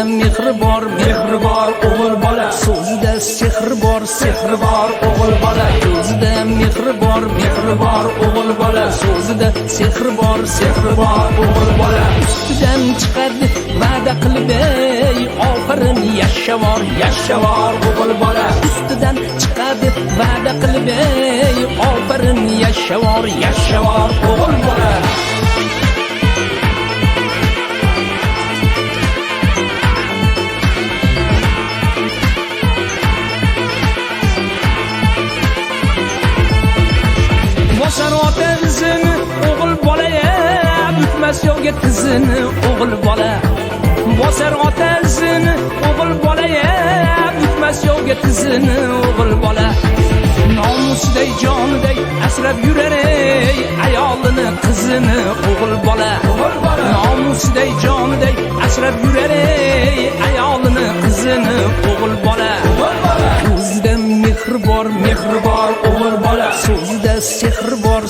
Mehri bor o'g'il bola, so'zida sehr bor o'g'il bola. Ko'zida mehri bor o'g'il bola, so'zida sehr bor o'g'il bola. Ustidan chiqadi va'da qilib ey oxirin yashavor o'g'il bola. Ustidan chiqadi va'da qilib ey oxirin yashavor o'g'il bola. Bosar ota izini o'g'il bola, butmas yo'lga tizini o'g'il bola. Bosar ota izini o'g'il bola, butmas yo'lga tizini o'g'il bola. Nomusday joniday asrab yurar ey ayolini qizini o'g'il bola. Nomusday joniday asrab yurar ey ayolini qizini o'g'il bola. Ko'zida mehri bor o'g'il bola, so'zida sehr bor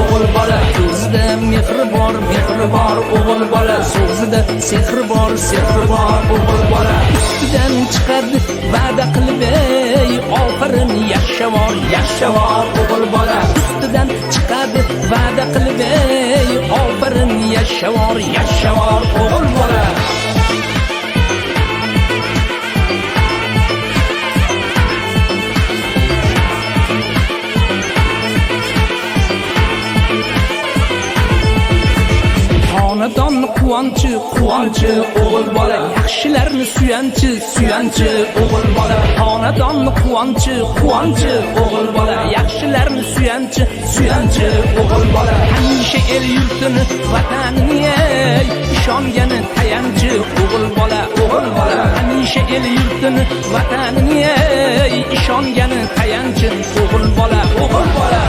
o'g'il bola. Ko'zida mehri bor o'g'il bola, so'zida sehr bor o'g'il bola. Ustidan chiqadi va'da qilib ey oxirin yashavor o'g'il bola. Ustidan chiqadi va'da qilib ey oxirin yashavor o'g'il bola. Xonadonni quvonchi o'g'il bola, yaxshilarni suyanchi o'g'il bola. Xonadonni quvonchi o'g'il bola, yaxshilarni suyanchi o'g'il bola. Hamisha el yurtini vatanini ishongani tayanchi o'g'il bola. Hamisha el yurtini vatanini ishongani tayanchi o'g'il bola. O'g'il bola,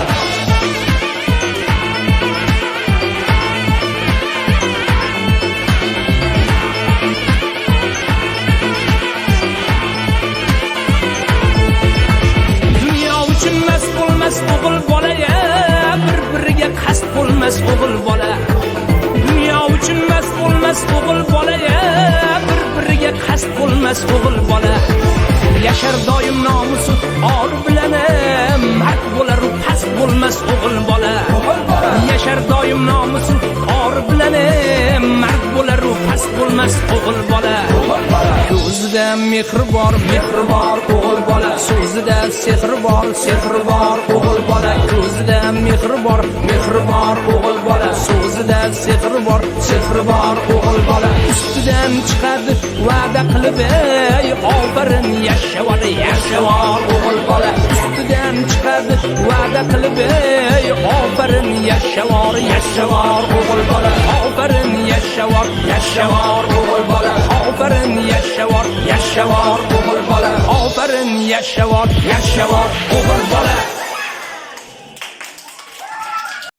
bir-biriga qasd bo'lmas o'g'il bola. Dunyo uchun mast bo'lmas o'g'il bola, bir-biriga qasd bo'lmas o'g'il bola. Yashar doim nomusi or bilan, mard bo'lar u past bo'lmas o'g'il bola. Yashar doim nomusi or bilan, mard bo'lar u past bo'lmas o'g'il bola. Ko'zida mehri bor o'g'il bola, so'zida sehr bor o'g'il bola. Ko'zida mehri bor o'g'il bola, so'zida sehr bor o'g'il bola. Ustidan chiqadi va'da qilib ey oxirin yashavor o'g'il bola. Ustidan chiqadi va'da qilib ey oxirin yashavor o'g'il bola. Oxirin yashavor o'g'il bola. Oxirin yashavor o'g'il bola. Oxirin yashavor o'g'il bola.